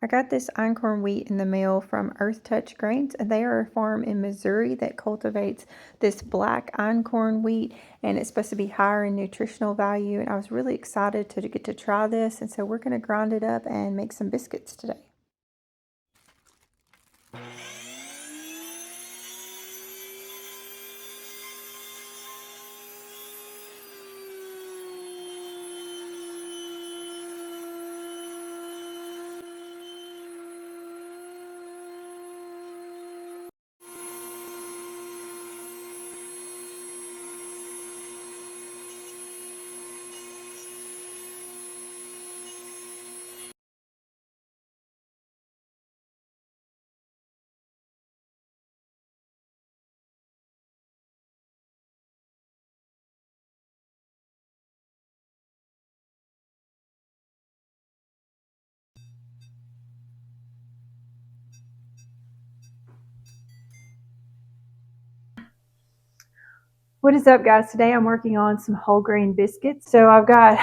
I got this einkorn wheat in the mail from Earth Touch Grains, and they are a farm in Missouri that cultivates this black einkorn wheat, and it's supposed to be higher in nutritional value. And I was really excited to get to try this, and so we're going to grind it up and make some biscuits today. What is up, guys? Today I'm working on some whole grain biscuits. So I've got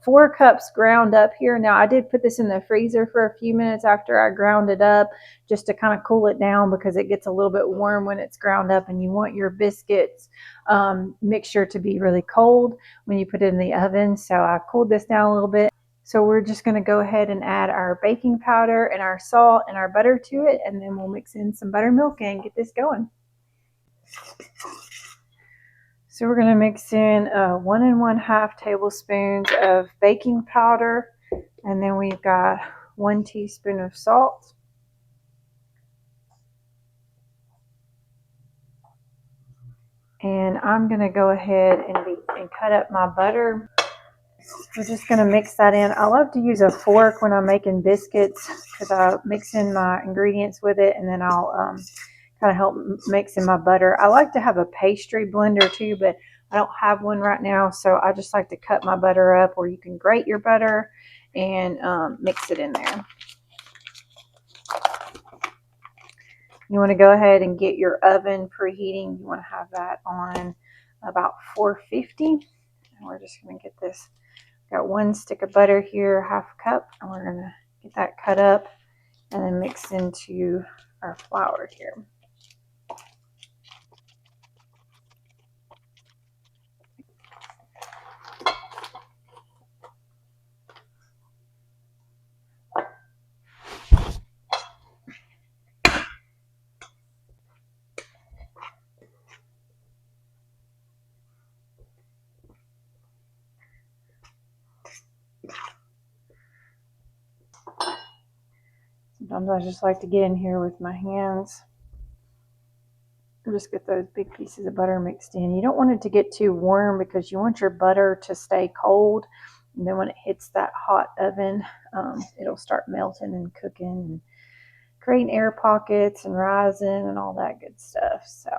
4 cups ground up here. Now I did put this in the freezer for a few minutes after I ground it up just to kind of cool it down because it gets a little bit warm when it's ground up, and you want your biscuits mixture to be really cold when you put it in the oven. So I cooled this down a little bit. So we're just going to go ahead and add our baking powder and our salt and our butter to it, and then we'll mix in some buttermilk and get this going. So we're going to mix in 1 1/2 tablespoons of baking powder, and then we've got 1 teaspoon of salt. And I'm going to go ahead and cut up my butter. We're just going to mix that in. I love to use a fork when I'm making biscuits because I mix in my ingredients with it, and then I'll kind of help mix in my butter. I like to have a pastry blender too, but I don't have one right now, so I just like to cut my butter up, or you can grate your butter and mix it in there. You want to go ahead and get your oven preheating. You want to have that on about 450. And we're just going to get this. Got 1 stick of butter here, 1/2 cup, and we're going to get that cut up and then mix into our flour here. Sometimes I just like to get in here with my hands. Just get those big pieces of butter mixed in. You don't want it to get too warm because you want your butter to stay cold. And then when it hits that hot oven, it'll start melting and cooking and creating air pockets and rising and all that good stuff. So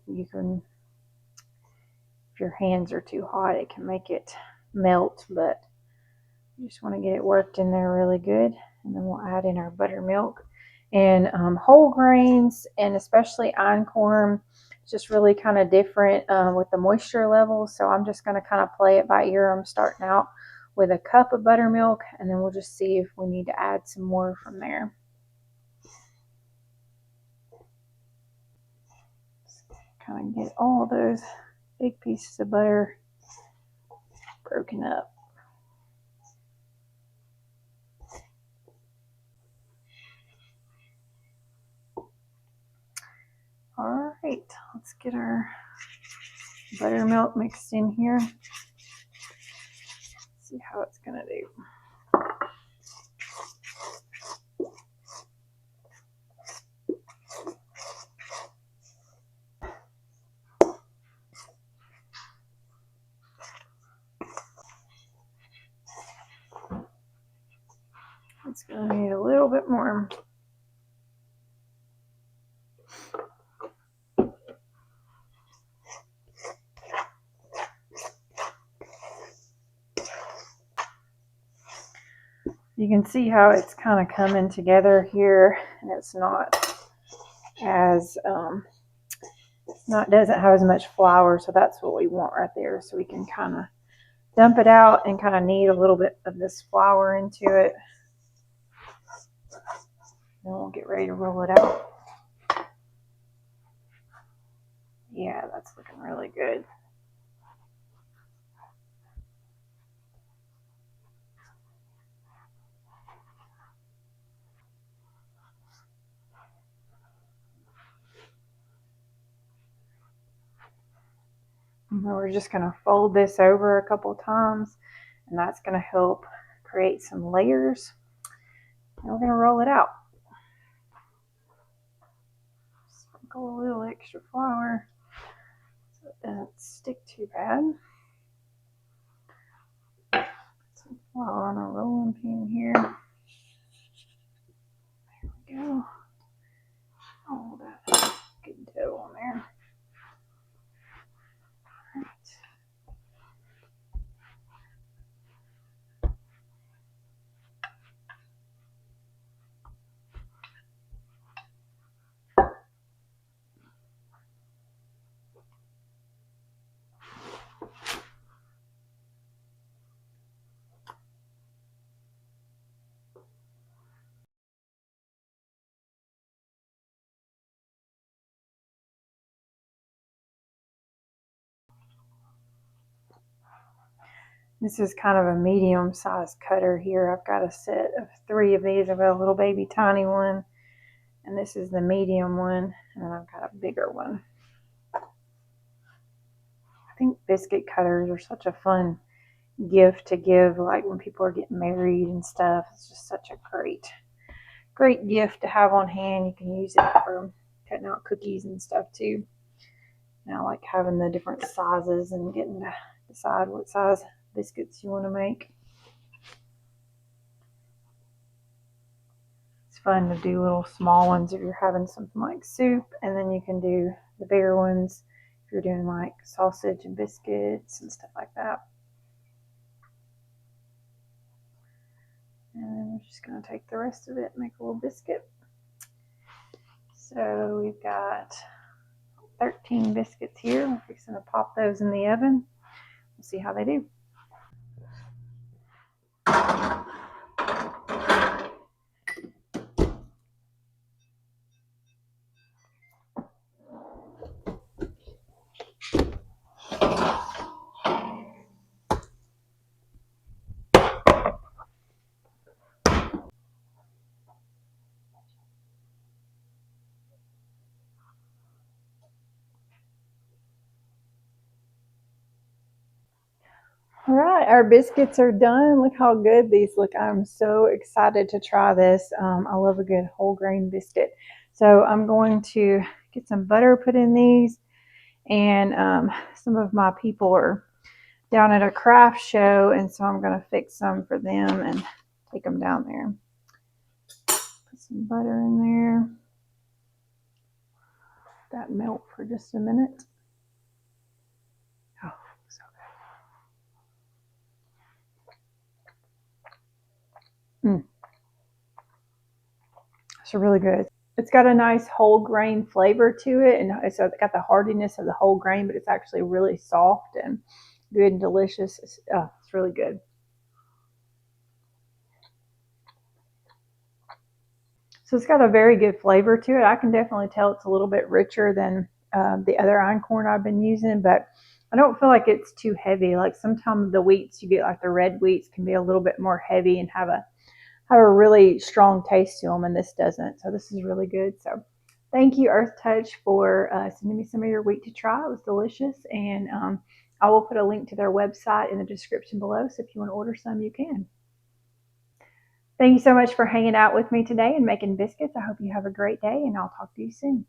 you can, if your hands are too hot, it can make it melt, but you just want to get it worked in there really good. And then we'll add in our buttermilk. And whole grains, and especially einkorn, it's just really kind of different with the moisture level. So I'm just going to kind of play it by ear. I'm starting out with a cup of buttermilk, and then we'll just see if we need to add some more from there. Just kind of get all those big pieces of butter broken up. All right, let's get our buttermilk mixed in here. See how it's going to do. It's going to need a little bit more. You can see how it's kind of coming together here, and it's not as doesn't have as much flour, so that's what we want right there. So we can kind of dump it out and kind of knead a little bit of this flour into it. Then we'll get ready to roll it out. Yeah, that's looking really good. And we're just going to fold this over a couple times, and that's going to help create some layers. And we're going to roll it out. Sprinkle a little extra flour so it doesn't stick too bad. Put some flour on a rolling pin here. There we go. All that good dough on there. All right. This is kind of a medium-sized cutter here. I've got a set of 3 of these. I've got a little baby tiny one, and this is the medium one, and then I've got a bigger one. I think biscuit cutters are such a fun gift to give, like when people are getting married and stuff. It's just such a great gift to have on hand. You can use it for cutting out cookies and stuff too. Now, like having the different sizes and getting to decide what size biscuits you want to make. It's fun to do little small ones if you're having something like soup, and then you can do the bigger ones if you're doing like sausage and biscuits and stuff like that. And then we're just going to take the rest of it and make a little biscuit. So we've got 13 biscuits here. We're fixing to pop those in the oven. We'll see how they do. All right, our biscuits are done. Look how good these look. I'm so excited to try this. I love a good whole grain biscuit. So I'm going to get some butter put in these, and some of my people are down at a craft show, and so I'm going to fix some for them and take them down there. Put some butter in there. That melt for just a minute. Oh, so good. It's really good. It's got a nice whole grain flavor to it, and so it's got the hardiness of the whole grain, but it's actually really soft and good and delicious. It's really good. So it's got a very good flavor to it. I can definitely tell it's a little bit richer than the other einkorn I've been using, but I don't feel like it's too heavy. Like sometimes the wheats you get, like the red wheats, can be a little bit more heavy and have a really strong taste to them, and this doesn't. So this is really good. So thank you, Earth Touch, for sending me some of your wheat to try. It was delicious, and I will put a link to their website in the description below, so if you want to order some, you can. Thank you so much for hanging out with me today and making biscuits. I hope you have a great day, and I'll talk to you soon.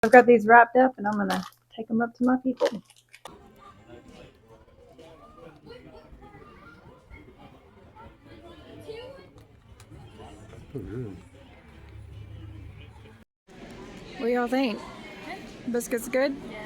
I've got these wrapped up, and I'm going to take them up to my people. good. What do y'all think? Biscuits good? Yeah.